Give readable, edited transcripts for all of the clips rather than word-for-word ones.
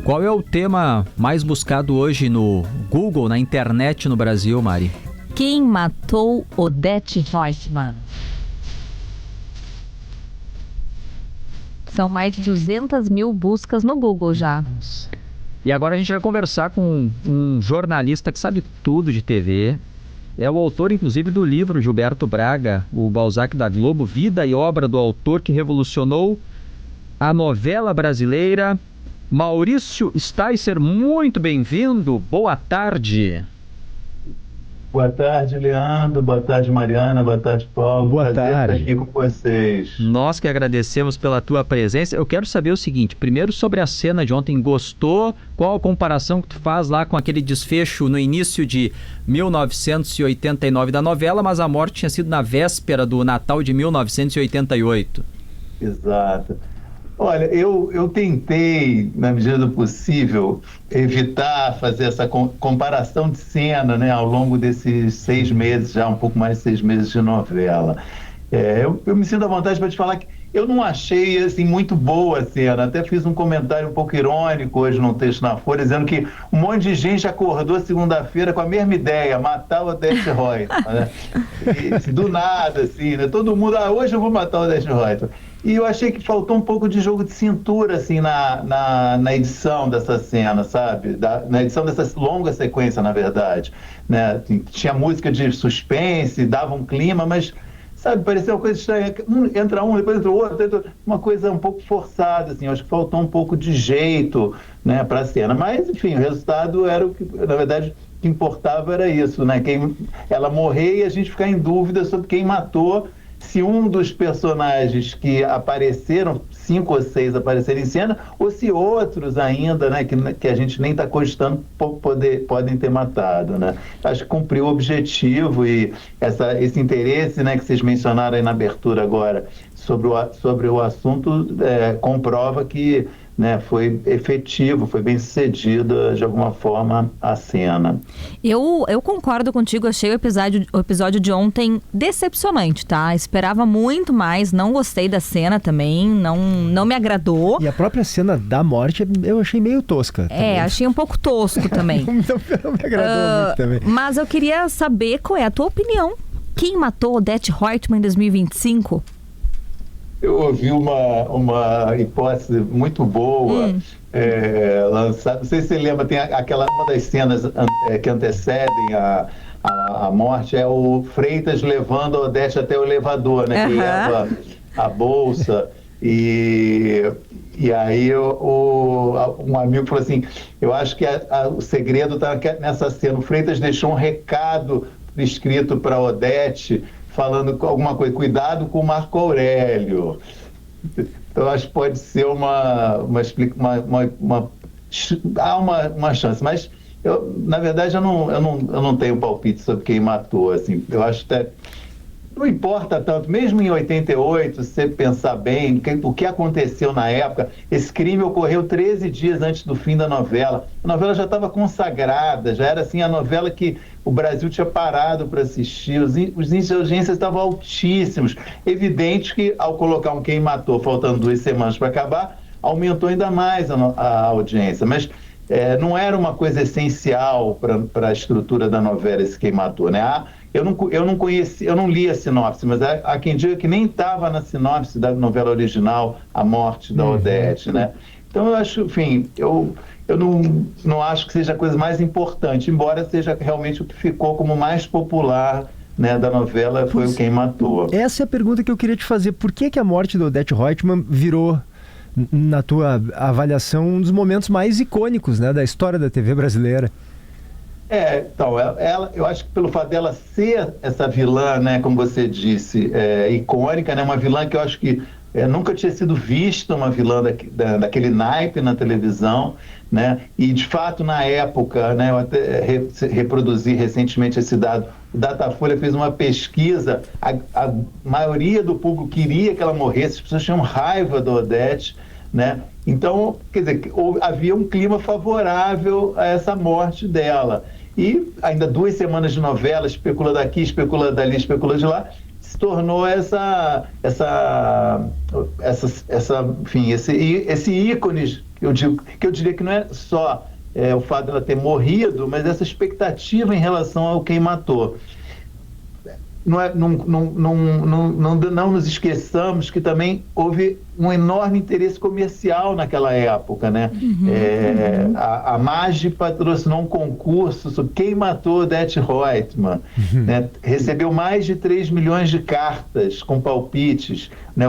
Qual é o tema mais buscado hoje no Google, na internet no Brasil, Mari? Quem matou Odete Roitman? São mais de 200 mil buscas no Google já. E agora a gente vai conversar com um jornalista que sabe tudo de TV. É o autor, inclusive, do livro Gilberto Braga, o Balzac da Globo, Vida e Obra do Autor que Revolucionou a Novela Brasileira. Maurício Sticer, muito bem-vindo. Boa tarde. Boa tarde, Leandro. Boa tarde, Mariana. Boa tarde, Paulo. Boa Prazer tarde. estar aqui com vocês. Nós que agradecemos pela tua presença. Eu quero saber o seguinte, primeiro sobre a cena de ontem, gostou? Qual a comparação que tu faz lá com aquele desfecho no início de 1989 da novela, mas a morte tinha sido na véspera do Natal de 1988? Exato. Olha, eu tentei, na medida do possível, evitar fazer essa comparação de cena, né, ao longo desses 6 meses, já um pouco mais de 6 meses de novela. Eu me sinto à vontade para te falar que eu não achei assim, muito boa a cena. Até fiz um comentário um pouco irônico hoje num texto na Folha, dizendo que um monte de gente acordou segunda-feira com a mesma ideia, matar o Odete Roitman, né? E, do nada, assim, né? Todo mundo, hoje eu vou matar o Odete Roitman. E eu achei que faltou um pouco de jogo de cintura, assim, na edição dessa cena, sabe? Na edição dessa longa sequência, na verdade, né? Tinha música de suspense, dava um clima, mas, sabe, parecia uma coisa estranha. Entra um, depois entra o outro, uma coisa um pouco forçada, assim. Eu acho que faltou um pouco de jeito, né, para a cena. Mas, enfim, o resultado era o que, na verdade, o que importava era isso, né? Ela morrer e a gente ficar em dúvida sobre quem matou. Se um dos personagens que apareceram, 5 ou 6 aparecerem em cena, ou se outros ainda, né, que a gente nem está cogitando, podem ter matado, né? Acho que cumpriu o objetivo e esse interesse, né, que vocês mencionaram aí na abertura agora sobre o assunto comprova que, né, foi efetivo, foi bem sucedida de alguma forma a cena. Eu concordo contigo, achei o episódio de ontem decepcionante, tá? Esperava muito mais, não gostei da cena também, não me agradou. E a própria cena da morte eu achei meio tosca. Também. Achei um pouco tosco também. não me agradou muito também. Mas eu queria saber qual é a tua opinião. Quem matou Odete Roitman em 2025? Eu ouvi uma hipótese muito boa lançada. Não sei se você lembra, tem uma das cenas que antecedem a morte, é o Freitas levando a Odete até o elevador, né? Que leva a bolsa. E aí um amigo falou assim, eu acho que o segredo está nessa cena. O Freitas deixou um recado escrito para Odete, falando alguma coisa, cuidado com o Marco Aurélio. Então, acho que pode ser uma chance. Mas, na verdade, eu não tenho palpite sobre quem matou. Assim. Eu acho que não importa tanto, mesmo em 88, se você pensar bem, o que aconteceu na época, esse crime ocorreu 13 dias antes do fim da novela. A novela já estava consagrada, já era assim a novela que o Brasil tinha parado para assistir, os índices de audiência estavam altíssimos. Evidente que, ao colocar um Quem Matou, faltando 2 semanas para acabar, aumentou ainda mais a audiência. Mas não era uma coisa essencial para a estrutura da novela esse Quem Matou, né? Eu não conheci, eu não li a sinopse, mas há quem diga que nem estava na sinopse da novela original a morte da Odete, né? Então eu acho, enfim, eu não acho que seja a coisa mais importante, embora seja realmente o que ficou como mais popular, né, da novela, foi o Quem Matou. Essa é a pergunta que eu queria te fazer. Por que a morte da Odete Roitman virou, na tua avaliação, um dos momentos mais icônicos, né, da história da TV brasileira? Então, eu acho que pelo fato dela ser essa vilã, né, como você disse, icônica, né, uma vilã que eu acho que nunca tinha sido vista, uma vilã daquele naipe na televisão, né, e de fato na época, né, eu até reproduzi recentemente esse dado, o Datafolha fez uma pesquisa, a maioria do público queria que ela morresse, as pessoas tinham raiva da Odete, né, então, quer dizer, havia um clima favorável a essa morte dela. E ainda 2 semanas de novela, especula daqui, especula dali, especula de lá, se tornou enfim, esse ícone eu diria que não é só o fato dela ter morrido, mas essa expectativa em relação ao quem matou. Não nos esqueçamos que também houve um enorme interesse comercial naquela época, né? A Maggi patrocinou um concurso sobre quem matou Odete Roitman, né? Recebeu mais de 3 milhões de cartas com palpites, né?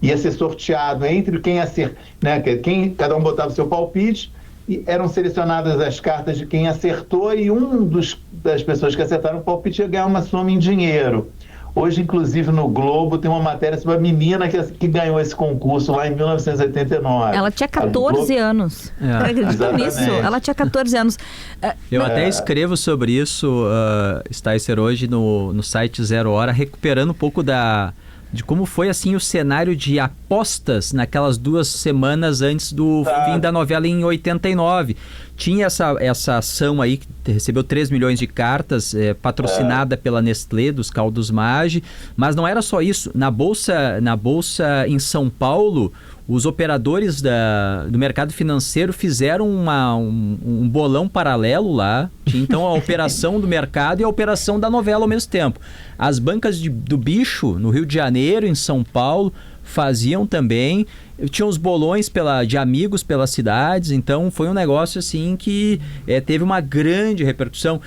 Ia ser sorteado entre quem acertou, né? Cada um botava o seu palpite, e eram selecionadas as cartas de quem acertou, e das pessoas que acertaram o palpite ia ganhar uma soma em dinheiro. Hoje, inclusive, no Globo tem uma matéria sobre a menina que ganhou esse concurso lá em 1989. Ela tinha 14 anos. Acredita nisso? Ela tinha 14 anos. Eu até escrevo sobre isso, Sticer, hoje no site Zero Hora, recuperando um pouco de como foi assim o cenário de apostas naquelas 2 semanas antes do fim da novela em 89. Tinha essa ação aí que recebeu 3 milhões de cartas, patrocinada pela Nestlé, dos caldos Maggi, mas não era só isso. Na bolsa em São Paulo, os operadores do mercado financeiro fizeram um bolão paralelo lá. Tinha então a operação do mercado e a operação da novela ao mesmo tempo. As bancas do bicho, no Rio de Janeiro, em São Paulo, faziam também. Tinha os bolões de amigos pelas cidades. Então foi um negócio assim que teve uma grande repercussão.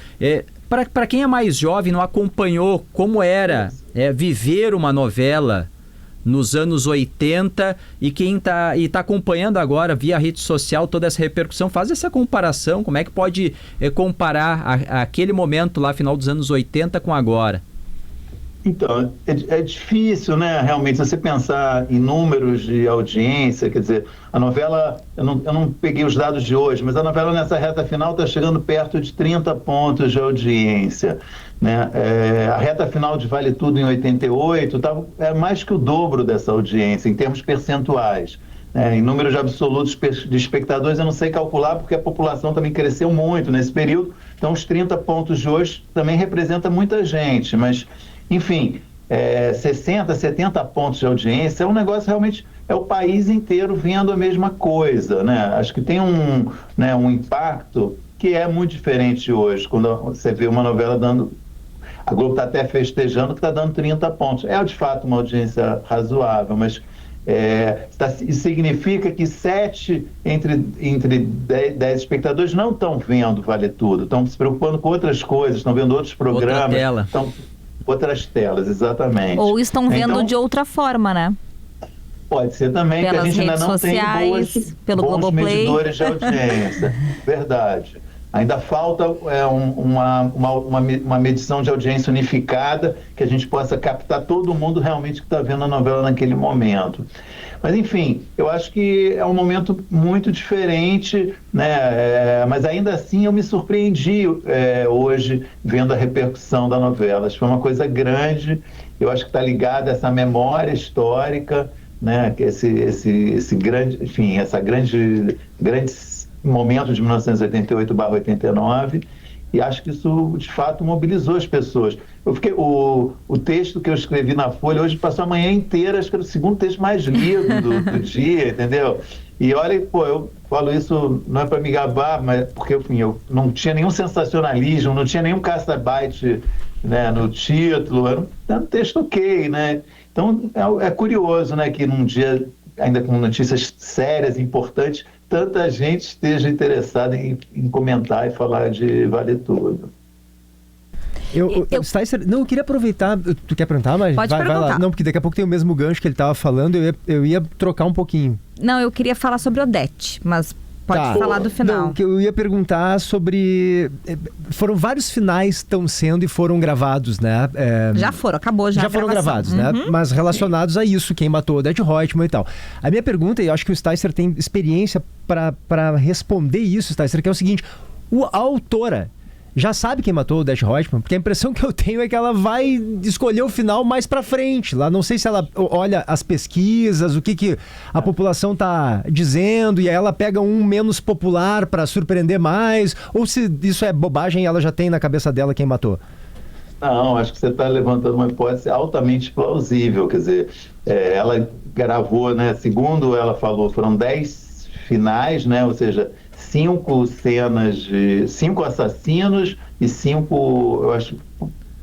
Para quem é mais jovem, não acompanhou como era viver uma novela nos anos 80, e quem tá acompanhando agora via rede social toda essa repercussão, faz essa comparação. Como é que pode comparar aquele momento lá, final dos anos 80, com agora? Então, é difícil, né, realmente, se você pensar em números de audiência. Quer dizer, a novela, eu não peguei os dados de hoje, mas a novela nessa reta final está chegando perto de 30 pontos de audiência, né? A reta final de Vale Tudo em 88 é mais que o dobro dessa audiência, em termos percentuais. Em números absolutos de espectadores eu não sei calcular, porque a população também cresceu muito nesse período, então os 30 pontos de hoje também representa muita gente, mas enfim, 60, 70 pontos de audiência é um negócio realmente, é o país inteiro vendo a mesma coisa, né? Acho que tem um impacto que é muito diferente hoje, quando você vê uma novela dando... A Globo está até festejando que está dando 30 pontos. É de fato uma audiência razoável, mas isso significa que 7 entre 10 espectadores não estão vendo Vale Tudo, estão se preocupando com outras coisas, estão vendo outros programas. Outras telas, exatamente. Ou estão vendo de outra forma, né? Pode ser também, pelas que a gente ainda não sociais, tem pelo bons Globoplay. medidores de audiência. Verdade. Ainda falta uma medição de audiência unificada, que a gente possa captar todo mundo realmente que está vendo a novela naquele momento. Mas, enfim, eu acho que é um momento muito diferente, né? Mas ainda assim eu me surpreendi hoje vendo a repercussão da novela. Acho que foi uma coisa grande. Eu acho que está ligada a essa memória histórica, né? Esse grande, enfim, grande momento de 1988/89, e acho que isso de fato mobilizou as pessoas. O texto que eu escrevi na Folha hoje passou a manhã inteira, acho que era o segundo texto mais lido do dia, entendeu? E olha, eu falo isso não é para me gabar, mas porque, enfim, eu não tinha nenhum sensacionalismo, não tinha nenhum caça-byte, né, no título, era um texto ok, né? Então é curioso, né, que num dia ainda com notícias sérias, importantes, tanta gente esteja interessada em comentar e falar de Vale Tudo. Sticer, eu queria aproveitar. Tu quer perguntar, mas pode vai perguntar. lá. Não, porque daqui a pouco tem o mesmo gancho que ele estava falando, eu ia trocar um pouquinho. Não, eu queria falar sobre Odete, mas pode falar do final. Não, que eu ia perguntar sobre... Foram vários finais que estão sendo e foram gravados, né? Já foram, acabou já. Já foram gravados, né? Mas relacionados a isso, quem matou Odete Roitman e tal. A minha pergunta, e eu acho que o Sticer tem experiência para responder isso, Sticer, que é o seguinte: a autora já sabe quem matou o Odete Roitman? Porque a impressão que eu tenho é que ela vai escolher o final mais pra frente. Lá, não sei se ela olha as pesquisas, o que a população tá dizendo, e aí ela pega um menos popular pra surpreender mais, ou se isso é bobagem e ela já tem na cabeça dela quem matou. Não, acho que você está levantando uma hipótese altamente plausível. Quer dizer, Ela gravou, né, segundo ela falou, foram 10 finais, né, ou seja, 5 cenas de 5 assassinos e 5, eu acho,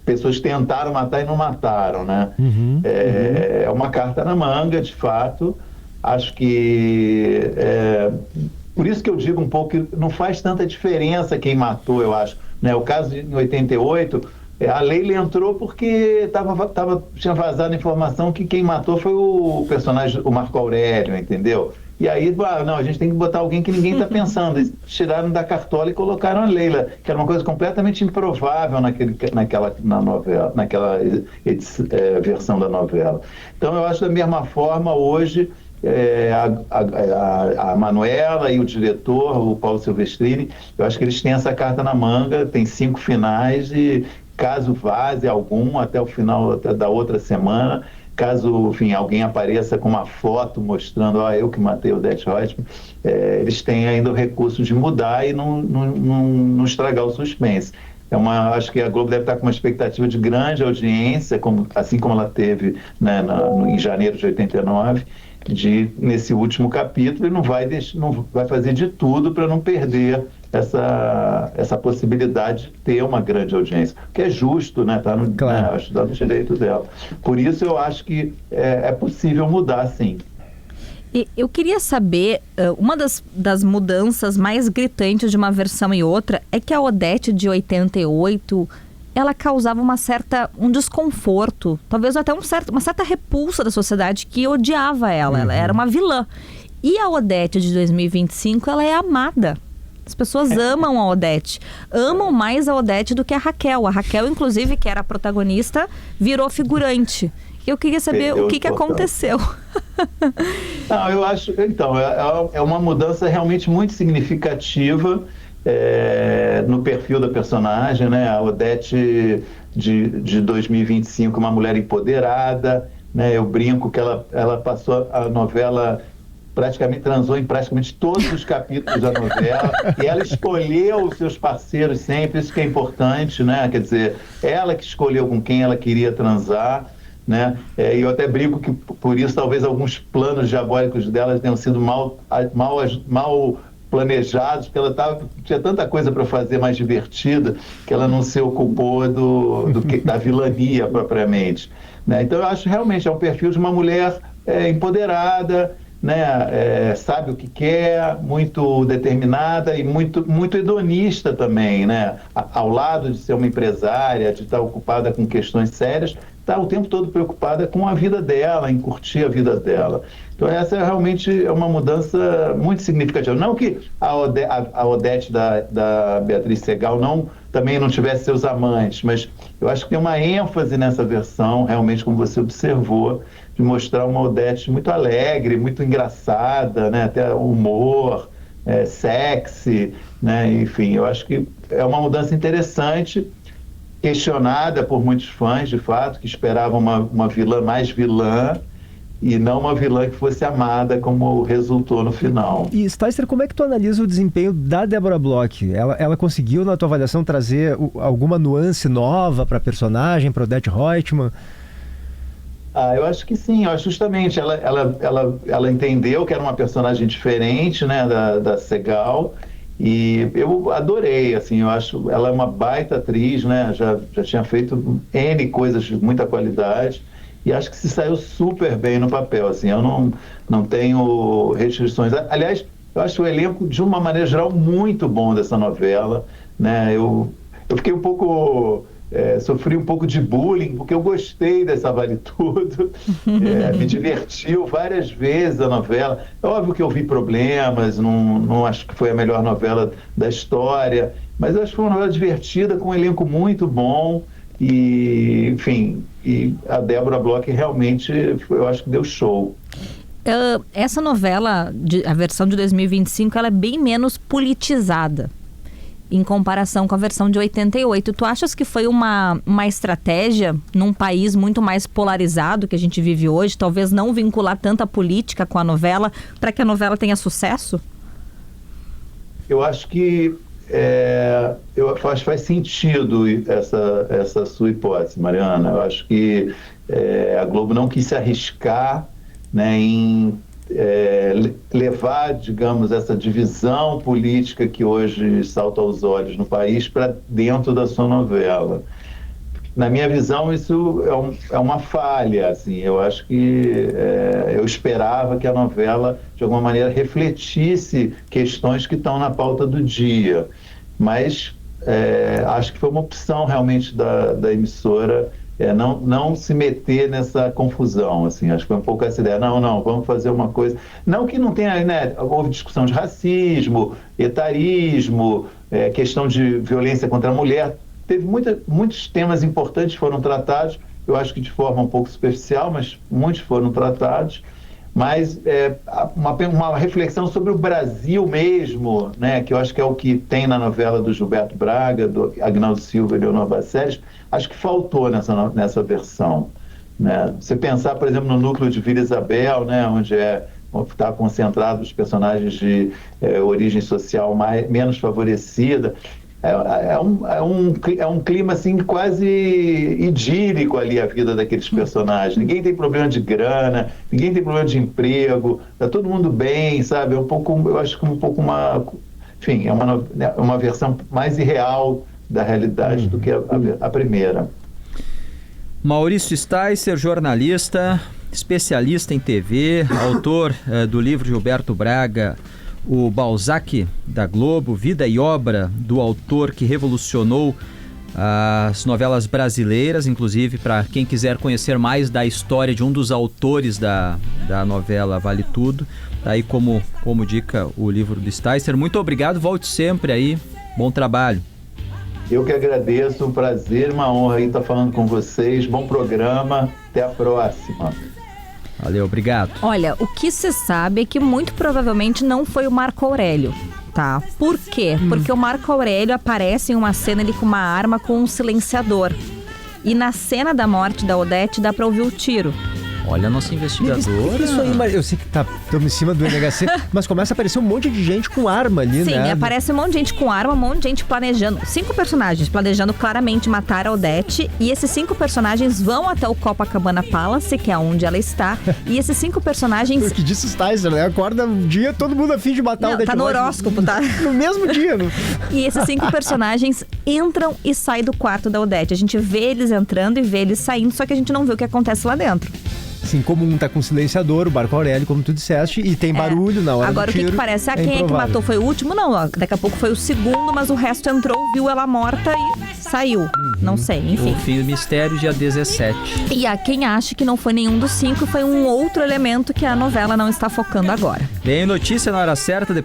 pessoas tentaram matar e não mataram, né? É uma carta na manga, de fato. Acho que por isso que eu digo um pouco que não faz tanta diferença quem matou, eu acho, né? O caso de em 88, a Leila entrou porque tinha vazado a informação que quem matou foi o personagem, o Marco Aurélio, entendeu? E aí, não, a gente tem que botar alguém que ninguém está pensando. Eles tiraram da cartola e colocaram a Leila, que era uma coisa completamente improvável na novela, naquela versão da novela. Então, eu acho da mesma forma, hoje, a Manuela e o diretor, o Paulo Silvestrini, eu acho que eles têm essa carta na manga, tem 5 finais e caso vaze algum até o final da outra semana, caso, enfim, alguém apareça com uma foto mostrando, eu que matei o Odete Roitman, eles têm ainda o recurso de mudar e não estragar o suspense. Acho que a Globo deve estar com uma expectativa de grande audiência, assim como ela teve, né, em janeiro de 89, nesse último capítulo, e não vai fazer de tudo para não perder essa possibilidade de ter uma grande audiência, que é justo, né? Claro. Acho que está no direito dela. Por isso eu acho que é possível mudar, sim. E eu queria saber, uma das mudanças mais gritantes de uma versão e outra é que a Odete de 88, ela causava um desconforto, talvez até uma certa repulsa da sociedade que odiava ela. Ela era uma vilã. E a Odete de 2025, ela é amada. As pessoas amam a Odete. Amam mais a Odete do que a Raquel. A Raquel, inclusive, que era a protagonista, virou figurante. Eu queria saber o que aconteceu. Não, eu acho... Então, é uma mudança realmente muito significativa no perfil da personagem, né? A Odete de 2025, uma mulher empoderada, né? Eu brinco que ela passou a novela... transou em praticamente todos os capítulos da novela, e ela escolheu os seus parceiros sempre, isso que é importante, né? Quer dizer, ela que escolheu com quem ela queria transar, né? E eu até brinco que por isso talvez alguns planos diabólicos dela tenham sido mal planejados, porque ela tinha tanta coisa para fazer mais divertida que ela não se ocupou da vilania propriamente, né? Então eu acho realmente um perfil de uma mulher empoderada, né, sabe o que quer, muito determinada e muito hedonista também, né? Ao lado de ser uma empresária, de estar ocupada com questões sérias, está o tempo todo preocupada com a vida dela, em curtir a vida dela. Então essa realmente é uma mudança muito significativa. Não que a Odete da Beatriz Segal também não tivesse seus amantes, mas eu acho que tem uma ênfase nessa versão, realmente, como você observou, de mostrar uma Odete muito alegre, muito engraçada, né? Até humor, sexy, né? Enfim, eu acho que é uma mudança interessante, questionada por muitos fãs, de fato, que esperavam uma vilã mais vilã e não uma vilã que fosse amada, como resultou no final. E, Sticer, como é que tu analisa o desempenho da Débora Bloch? Ela conseguiu, na tua avaliação, trazer alguma nuance nova para a personagem, para Odete Roitman? Eu acho que sim, justamente ela entendeu que era uma personagem diferente, né, da Segal, e eu adorei, assim, eu acho ela é uma baita atriz, né, já tinha feito N coisas de muita qualidade, e acho que se saiu super bem no papel, assim, eu não tenho restrições. Aliás, eu acho o elenco, de uma maneira geral, muito bom dessa novela, né, eu fiquei um pouco... sofri um pouco de bullying, porque eu gostei dessa Vale Tudo, me divertiu várias vezes a novela. É óbvio que eu vi problemas, não acho que foi a melhor novela da história, mas eu acho que foi uma novela divertida, com um elenco muito bom, e, enfim, e a Débora Bloch realmente, eu acho que deu show. Essa novela, a versão de 2025, ela é bem menos politizada em comparação com a versão de 88. Tu achas que foi uma estratégia num país muito mais polarizado que a gente vive hoje, talvez não vincular tanta política com a novela para que a novela tenha sucesso? Eu acho que faz sentido essa sua hipótese, Mariana. Eu acho que A Globo não quis se arriscar, né, em levar, digamos, essa divisão política que hoje salta aos olhos no país para dentro da sua novela. Na minha visão, isso é uma falha, assim. Eu acho que eu esperava que a novela, de alguma maneira, refletisse questões que estão na pauta do dia, mas acho que foi uma opção realmente da emissora não se meter nessa confusão, assim. Acho que foi um pouco essa ideia, não, vamos fazer uma coisa, não que não tenha, né, houve discussão de racismo, etarismo, questão de violência contra a mulher, teve muitos temas importantes foram tratados, eu acho que de forma um pouco superficial, mas muitos foram tratados, mas uma reflexão sobre o Brasil mesmo, né, que eu acho que é o que tem na novela do Gilberto Braga, do Agnaldo Silva e Leonor Bacceres, acho que faltou nessa versão, né? Você pensar, por exemplo, no núcleo de Vila Isabel, né, onde está concentrado os personagens de origem social menos favorecida, é um clima assim quase idílico ali a vida daqueles personagens. Ninguém tem problema de grana, ninguém tem problema de emprego, tá todo mundo bem, sabe? Eu acho que enfim, é uma versão mais irreal da realidade do que a primeira. Maurício Sticer, jornalista, especialista em TV, autor do livro Gilberto Braga, o Balzac da Globo, vida e obra do autor que revolucionou as novelas brasileiras, inclusive para quem quiser conhecer mais da história de um dos autores da novela Vale Tudo, tá aí como dica o livro do Sticer. Muito obrigado, volte sempre aí, bom trabalho. Eu que agradeço, um prazer, uma honra aí estar falando com vocês, bom programa, até a próxima. Valeu, obrigado. Olha, o que se sabe é que muito provavelmente não foi o Marco Aurélio, tá? Por quê? Porque o Marco Aurélio aparece em uma cena ali com uma arma com um silenciador. E na cena da morte da Odete dá pra ouvir o tiro. Olha a nossa investigadora. Isso aí, eu sei que estamos em cima do NHC, mas começa a aparecer um monte de gente com arma ali, Sim, né? Sim, aparece um monte de gente com arma, um monte de gente planejando. 5 personagens planejando claramente matar a Odete. E esses 5 personagens vão até o Copacabana Palace, que é onde ela está. E esses 5 personagens... O que disse o Sticer, né? Acorda um dia, todo mundo a fim de matar a Odete. Tá no horóscopo, tá? No mesmo dia. E esses 5 personagens entram e saem do quarto da Odete. A gente vê eles entrando e vê eles saindo, só que a gente não vê o que acontece lá dentro. Sim, como um tá com silenciador, o Marco Aurélio, como tu disseste, e tem barulho na hora Agora, do tiro. o que parece? Quem é que matou? Foi o último? Não, daqui a pouco foi o segundo, mas o resto entrou, viu ela morta e saiu. Não sei, enfim. O fim do mistério, dia 17. E há quem acha que não foi nenhum dos 5, foi um outro elemento que a novela não está focando agora. Bem, notícia na hora certa, depois